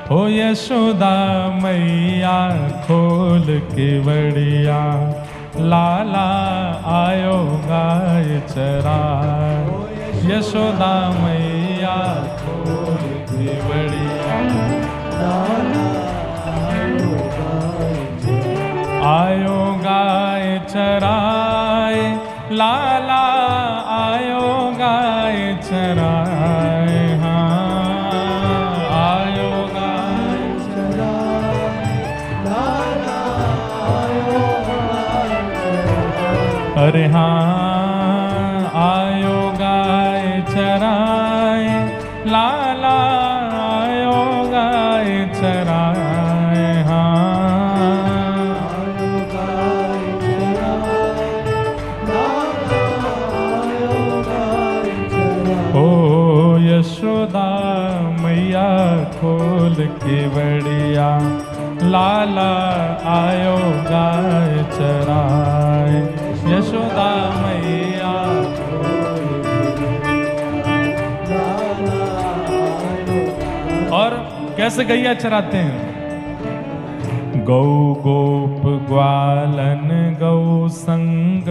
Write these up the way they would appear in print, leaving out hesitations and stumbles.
हो यशोदा मैया खोल के बड़िया, लाला आयो गाय चराए। यशोदा मैया खोल के बड़िया, आयो गाय चराए, लाला आयो गाय चराए। हाँ आयो गाय चराए, लाला आयो गाय चराए। अरे हाँ आयो गाय चराए, लाला आयो गाय चराए। यशोदा मैया खोल के बड़िया, लाला आयो गाय चराए। यशोदा मैया और कैसे गैया चराते हैं? गौ गोप ग्वालन गौ संग,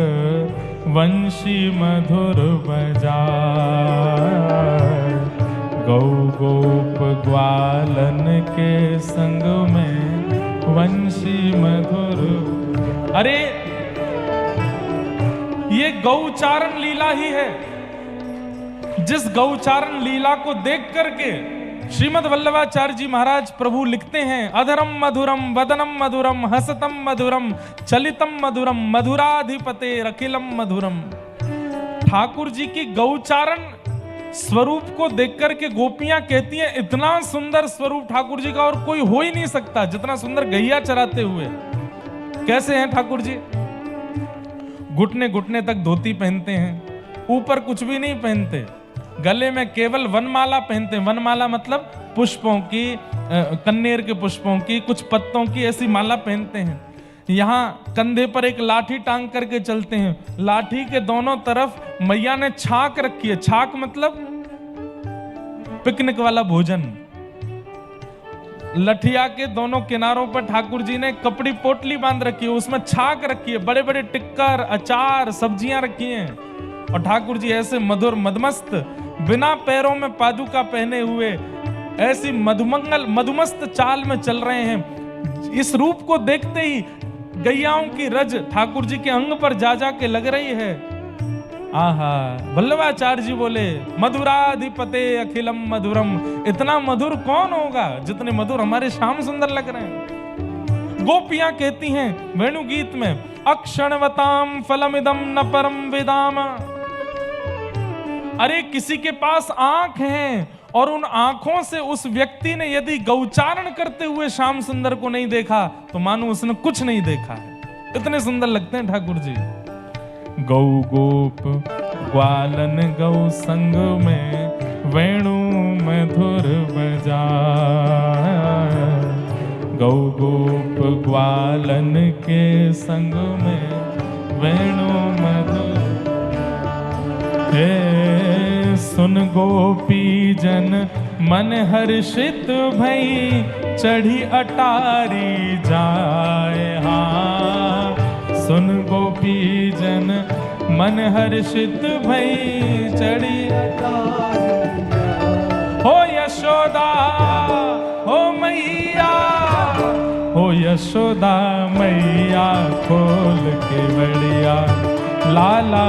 वंशी मधुर बजाए। गौ गोप ग्वालन के संग में वंशी मधुर। अरे ये गौचारण लीला ही है। जिस गौचारण लीला को देख करके श्रीमद् वल्लभाचार्य जी महाराज प्रभु लिखते हैं, अधरम मधुरम वदनम मधुरम हसतम मधुरम चलितम मधुरम मधुराधिपते अखिलम मधुरम। ठाकुर जी की गौचारण स्वरूप को देख करके गोपियां कहती हैं, इतना सुंदर स्वरूप ठाकुर जी का और कोई हो ही नहीं सकता जितना सुंदर गैया चराते हुए। कैसे हैं ठाकुर जी? घुटने घुटने तक धोती पहनते हैं, ऊपर कुछ भी नहीं पहनते, गले में केवल वनमाला पहनते हैं। वनमाला मतलब पुष्पों की, कन्नेर के पुष्पों की, कुछ पत्तों की ऐसी माला पहनते हैं। यहाँ कंधे पर एक लाठी टांग करके चलते हैं। लाठी के दोनों तरफ मैया ने छाक रखी है। छाक मतलब पिकनिक वाला भोजन। लठिया के दोनों किनारों पर ठाकुर जी ने कपड़ी पोटली बांध रखी है, उसमें छाक रखी है, बड़े बड़े टिक्कर अचार सब्जियां रखी हैं। और ठाकुर जी ऐसे मधुर मदमस्त, बिना पैरों में पादुका पहने हुए ऐसी मधुमस्त चाल में चल रहे हैं। इस रूप को देखते ही गैयाओं की रज ठाकुर जी के अंग पर जा जा के लग रही है। आहा, वल्लभाचार्य जी बोले मधुराधिपते अखिलम मधुरम। इतना मधुर कौन होगा जितने मधुर हमारे श्याम सुंदर लग रहे हैं। गोपियां कहती हैं वेणु गीत में, अक्षणवताम फलमिदम न परम विदाम। अरे किसी के पास आंख है और उन आंखों से उस व्यक्ति ने यदि गौचारण करते हुए श्याम सुंदर को नहीं देखा तो मानो उसने कुछ नहीं देखा है। इतने सुंदर लगते हैं ठाकुर जी। गौ गोप ग्वालन गौ संग में वेणु मधुर बजाए। गौ गोप ग्वालन के संग में वेणु मधुर। हे सुन गोपी जन मन हर्षित भई, चढ़ी अटारी जाए। हाँ सुन गोपी जन मन हर्षित भई, चढ़ी अटारी जाए। हो यशोदा हो मैया, हो यशोदा मैया खोल के बड़िया, लाला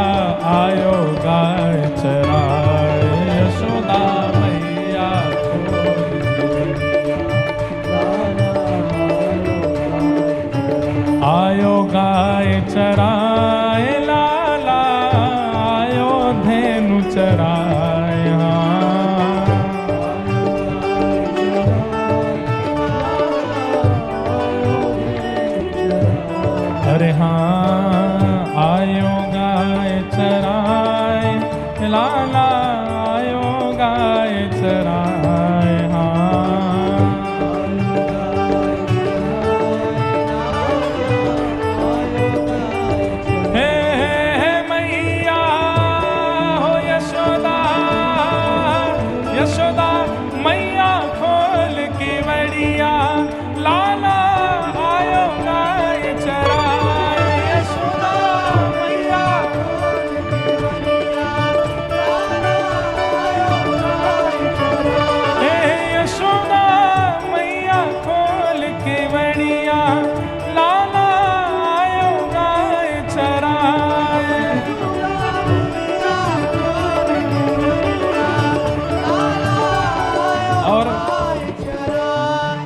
आयो गाय चराए। यशोदा मैया आयो गाय चराए, लाला आयो धेनु चराए। अरे हाँ आयो गाय चराए, लाला आयो गाय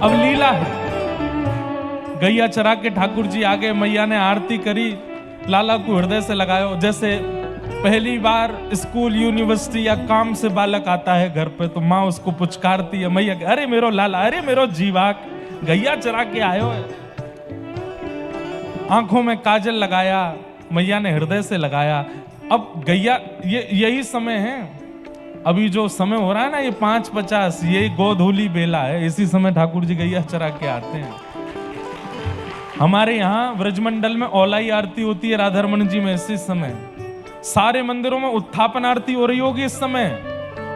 अब लीला है, गैया चरा के ठाकुर जी आ गए, मैया ने आरती करी, लाला को हृदय से लगायो। जैसे पहली बार स्कूल यूनिवर्सिटी या काम से बालक आता है घर पे तो माँ उसको पुचकारती है, मैया अरे मेरो लाला, अरे मेरो जीवाक, गैया चरा के आयो है। आंखों में काजल लगाया, मैया ने हृदय से लगाया। अब गैया यही समय है, अभी जो समय हो रहा है ना, ये 5:50, ये गोधूली बेला है, इसी समय ठाकुर जी गैया चरा के आते हैं। हमारे यहाँ व्रजमंडल में औलाई आरती होती है राधा रमन जी में इसी समय। सारे मंदिरों में उत्थापन आरती हो रही होगी इस समय।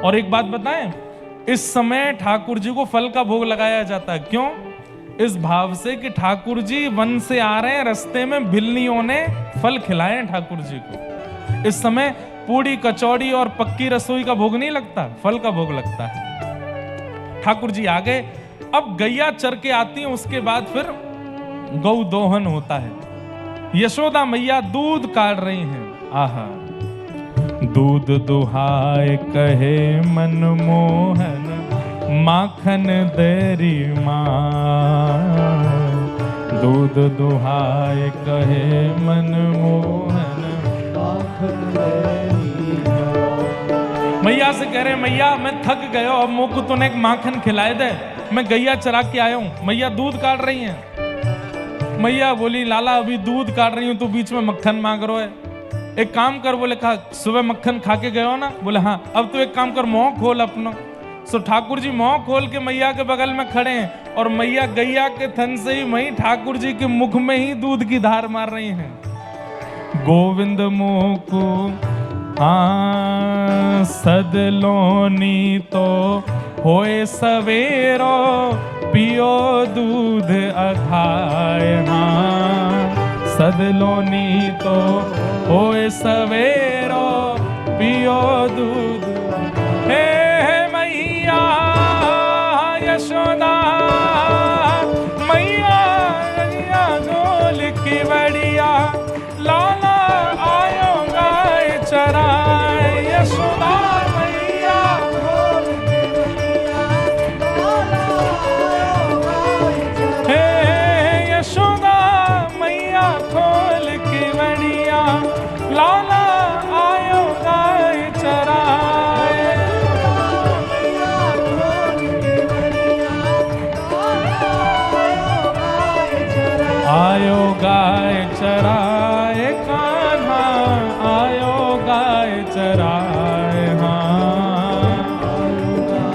और एक बात बताएं, इस समय ठाकुर जी को फल का भोग लगाया जाता है। क्यों? इस भाव से कि ठाकुर जी वन से आ रहे हैं, रास्ते में बिल्लियों ने फल खिलाए हैं ठाकुर जी को। इस समय पूड़ी कचौड़ी और पक्की रसोई का भोग नहीं लगता, फल का भोग लगता है। ठाकुर जी आ गए। अब गैया चर के आती है, उसके बाद फिर गौ दोहन होता है। यशोदा मैया दूध काट रही हैं। आहा, दूध दुहाए कहे मनमोहन, माखन देरी माँ। दूध दुहाए कहे मनमोहन, माखन देरी माँ। मैया से कह रहे, मैया मैं थक गया, अब मुझको तूने एक माखन खिलाए दे, मैं गैया चरा के आया हूं। मैया दूध काट रही हैं। मैया बोली, लाला अभी दूध काट रही हूं, तू बीच में मक्खन मांग रहा है, एक काम कर। बोले, कहा सुबह मक्खन खा के गए हो ना? बोले हाँ। अब तो एक काम कर, मुंह खोल अपना। सो ठाकुर जी मुंह खोल के मैया के बगल में खड़े हैं और मैया गैया के थन से ही वहीं ठाकुर जी के मुख में ही दूध की धार मार रही हैं। गोविंद मोको सदलोनी तो होए सवेरो, पियो दूध अघाय। सदलोनी तो होए सवेरो, पियो दूध। हे मैया यशोदा, मैया गैया गोल की बड़िया, लाला आयो गाय चराए। यशोदा मैया गोल की बड़िया, लाला आयो गाय चराए। हे यशोदा मैया खोल की बड़िया, लाला आयो गाय चराए। आयो गाय चराए कान्हा, आयो गाय चराए। हाँ, आयो गाय चराए कान्हा, आयो गाय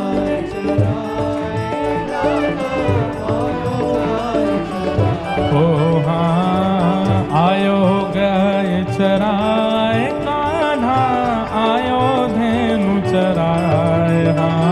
चराए। ओ हाँ, आयो गाय चराए कान्हा, आयो धेनु चराए। हाँ,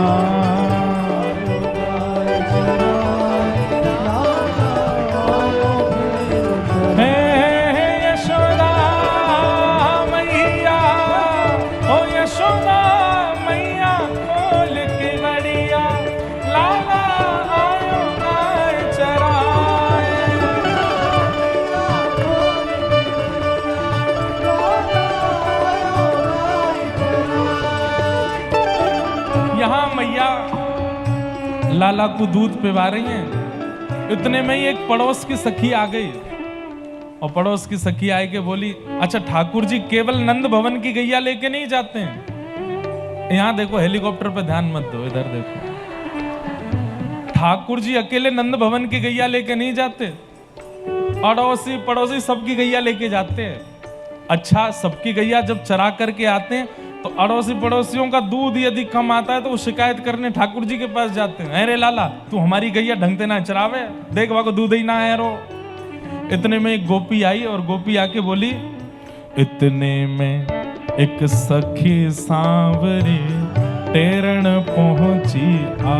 लाला को दूध पिला रही हैं। इतने में ही एक पड़ोस की सखी आ गई और पड़ोस की सखी आए के बोली, अच्छा ठाकुर जी केवल नंद भवन की गैया लेके नहीं जाते हैं। यहां देखो, हेलीकॉप्टर पे ध्यान मत दो, इधर देखो। ठाकुर जी अकेले नंद भवन की गैया लेके नहीं जाते, अड़ोसी पड़ोसी सबकी गैया लेके जाते हैं। अच्छा, सबकी गैया जब चरा करके आते हैं तो अड़ोसी पड़ोसियों का दूध यदि कम आता है तो वो शिकायत करने ठाकुर जी के पास जाते हैं। अरे लाला, तू हमारी गैया ढंग से ना चरावे, देख वहां को दूध ही ना है रो। इतने में एक गोपी आई और गोपी आके बोली, इतने में एक सखी सांवरी टेरण पहुंची आ।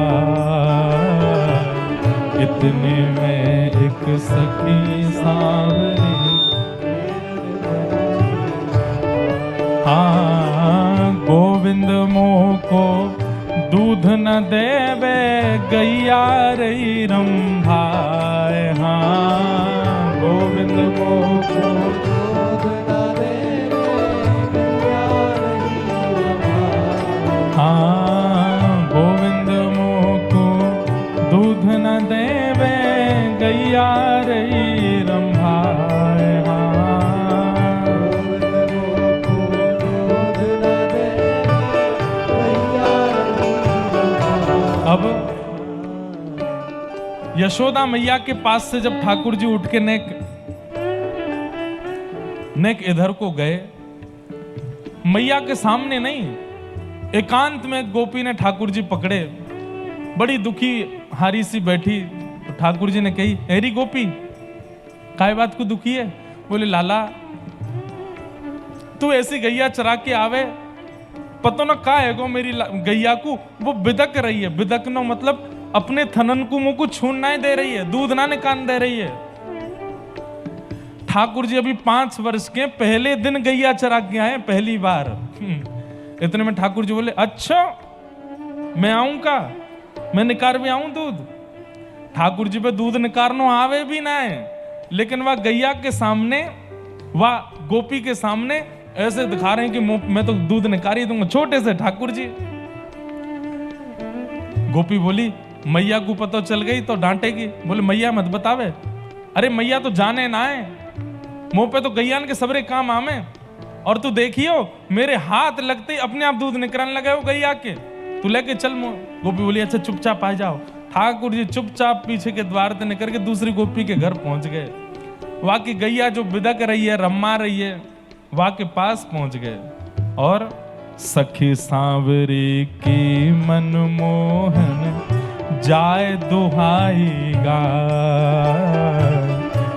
इतने में एक सखी सांवरी, हाँ, गोविंद मोह को दूध न देवे, गैया रही रंभाए। हाँ, गोविंद मोह को दूध न देवे, गैया रही रंभाए। हाँ, गोविंद मोह को दूध न देवे गैया रही रंभाए। अब यशोदा मैया के पास से जब ठाकुर जी उठ के नेक इधर को गए, मैया के सामने नहीं, एकांत में एक गोपी ने ठाकुर जी पकड़े, बड़ी दुखी हारी सी बैठी। तो ठाकुर जी ने कही, अरे गोपी काय बात को दुखी है? बोले लाला तू ऐसी गैया चरा के आवे, पतो न का है गो मेरी गैया को वो बिदक रही है। बिदकनो मतलब अपने थनन को मुंह को छून ना दे रही है, दूध ना निकाल दे रही है। ठाकुर जी अभी 5 वर्ष के, पहले दिन गैया चरा के आए, पहली बार। इतने में ठाकुर जी बोले, अच्छा मैं आऊं का, मैं निकार भी आऊं दूध। ठाकुर जी पे दूध निकारनो आवे भी ना है, लेकिन वह गैया के सामने, वह गोपी के सामने ऐसे दिखा रहे हैं कि मैं तो दूध निकारी दूंगा, छोटे से ठाकुर जी। गोपी बोली, मैया को पता चल गई तो डांटेगी। बोले मैया मत बतावे। अरे मैया तो जाने ना है, मुंह पे तो गैया के सबरे काम आमे, और तू देखियो मेरे हाथ लगते ही अपने आप दूध निकलने लगे हो गैया के, तू लेके चल। गोपी बोली, अच्छा चुपचाप आ जाओ। ठाकुर जी चुपचाप पीछे के द्वार से निकल के दूसरी गोपी के घर पहुंच गए। वहां की गैया जो बिदक रही है, रम्मा रही है, वहां के पास पहुंच गए और सखी सांवरी की मनमोहन जाए दुहाई गाय।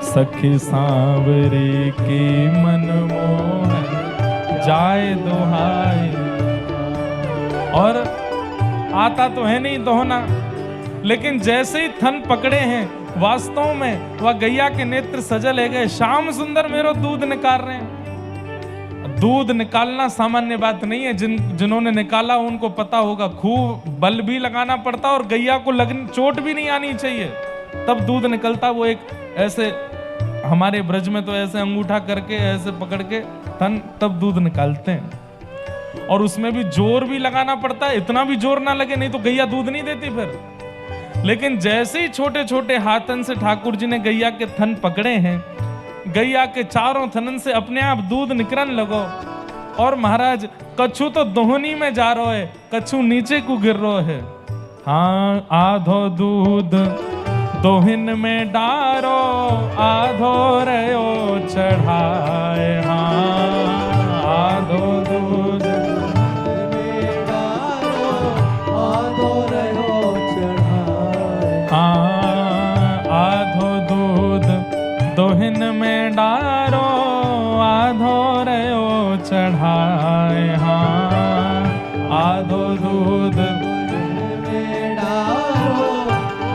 सखी सांवरी की मनमोहन जाए दुहाई। और आता तो है नहीं दोहना, लेकिन जैसे ही थन पकड़े हैं, वास्तव में वह गैया के नेत्र सजल है गए। श्याम सुंदर मेरो दूध निकाल रहे हैं। दूध निकालना सामान्य बात नहीं है, जिन्होंने निकाला उनको पता होगा, खूब बल भी लगाना पड़ता और गैया को चोट भी नहीं आनी चाहिए, तब दूध निकलता। वो एक ऐसे हमारे ब्रज में तो ऐसे अंगूठा करके ऐसे पकड़ के तब दूध निकालते हैं, और उसमें भी जोर भी लगाना पड़ता है, इतना भी जोर ना लगे नहीं तो गैया दूध नहीं देती फिर। लेकिन जैसे ही छोटे छोटे हाथन से ठाकुर जी ने गैया के थन पकड़े हैं, गैया के चारों थनन से अपने आप दूध निकलन लगो। और महाराज कछु तो दोहनी में जा रहा है, कछु नीचे को गिर रहा है। हाँ आधो दूध दोहिन में डारो, आधो रयो चढ़ाए। हाँ आधो दूध में डारो, आधो रयो चढ़ाए। हाँ आधो दूध दोहिन में डारो, आधो रयो चढ़ाए। हाँ आधो दूध में डारो,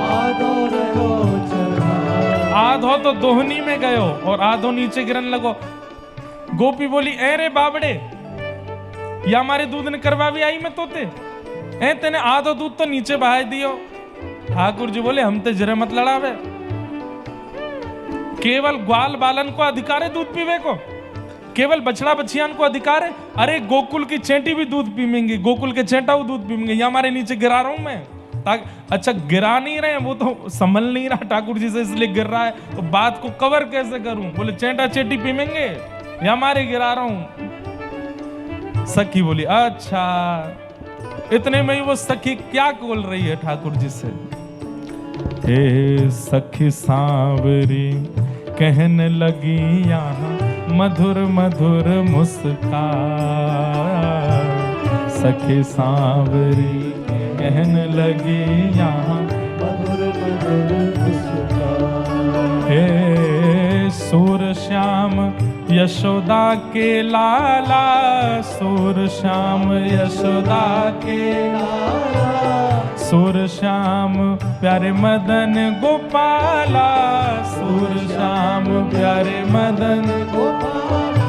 आधो रयो चढ़ाए। आधो तो दोहनी में गयो और आधो नीचे गिरन लगो। गोपी बोली, ए रे बाबड़े, या हमारे दूध ने करवा भी आई मैं तोते, ए तेने आधो दूध तो नीचे बहा दियो। ठाकुर जी बोले, हम ते जरे मत लड़ावे, केवल ग्वाल बालन को अधिकार है दूध पीवे को, केवल बछड़ा बछियान को अधिकार है। अरे गोकुल की चेंटी भी दूध पीवेंगी, गोकुल के चेंटा वो दूध पीवेंगे, ये हमारे नीचे गिरा रहा हूं मैं। अच्छा गिरा नहीं रहे, वो तो संभल नहीं रहा ठाकुर जी से, इसलिए गिर रहा है, तो बात को कवर कैसे करूं? बोले चेंटा चेंटी पीवेंगे, ये हमारे गिरा रहा हूं। सखी बोली, अच्छा। इतने में ही वो सखी क्या बोल रही है ठाकुर जी से, हे सखी सांवरी कहने लगी यहाँ मधुर मधुर मुस्कान। सखी सांवरी कहने लगी यहाँ मधुर मधुर मुस्कान। हे सूर श्याम यशोदा के लाला, सूर श्याम यशोदा के लाला, सूर श्याम प्यारे मदन गोपाला, सूर श्याम प्यारे मदन गोपाला,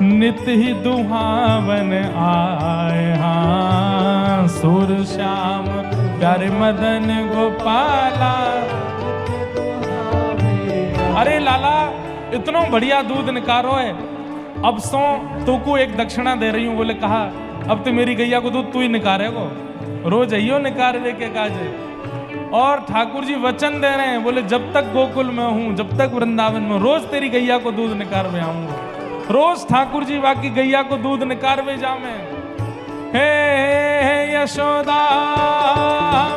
नित ही दुहावन आए। हाँ सूर श्याम प्यारे मदन गोपाला। अरे लाला इतना बढ़िया दूध निकारो है, अब सो तो को एक दक्षिणा दे रही हूं। बोले कहा, अब तो मेरी गैया को दूध तू ही निकारेगो, रोज अयो निकार दे के काजे। और ठाकुर जी वचन दे रहे हैं, बोले जब तक गोकुल में हूं, जब तक वृंदावन में, रोज तेरी गैया को दूध निकारवे आऊंगा। रोज ठाकुर जी बाकी गैया को दूध निकारवे जामे। हे यशोदा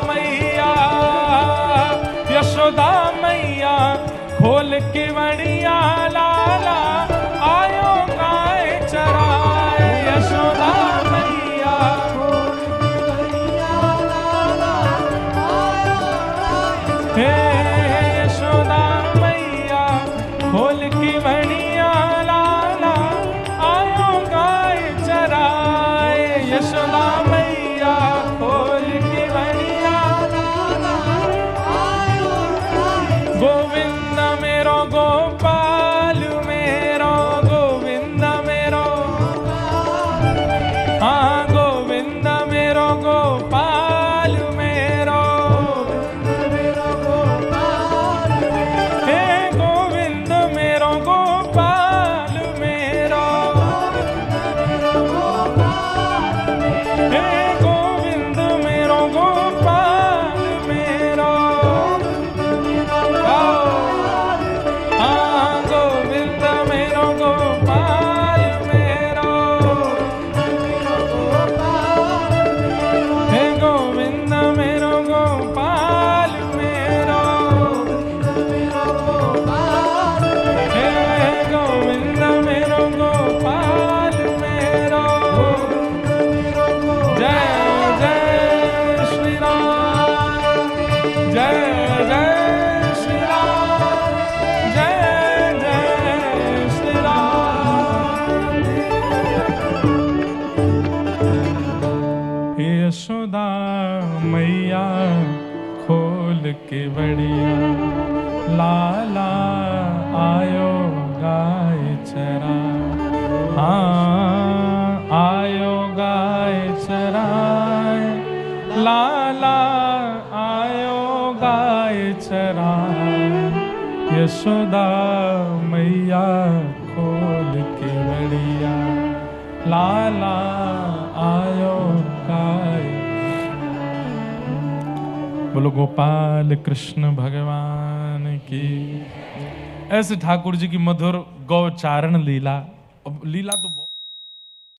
मैया, यशोदा मैया, खोल के बड़िया लाला, आयो गाय चराए। यशोदा मैया, हे यशोदा मैया, खोल की बड़िया लाला, आयो गाय चराए। यशोदा मैया, खोल की बड़िया लाला, आयो गाय। गोविंद मेरो गोपाल मेरो, गोविंद मेरो, हाँ गोविंद मेरो गोपाल मेरो, हे गोविंद मेरो गोपाल मेरो, हे गोविंद मेरो गोपाल मेरो, हाँ गोविंद मेरो गोपाल मेरो, हे गोविंद मेरो गोपाल मेरो, हे गोविंद मेरो गोपाल मेरो। जय जय श्री राम, जय जय श्री राम, जय जय श्री राम। हे यशोदा मैया, खोल के बड़िया लाला, आयो गाय चरा, हाँ आयो गाय चराए। लाला आयो गाय चराए। यशोदा मैया, खोल के बड़िया लाला, आयो गाय। बोलो गोपाल कृष्ण भगवान की। ऐसे ठाकुर जी की मधुर गौचारण लीला, लीला तो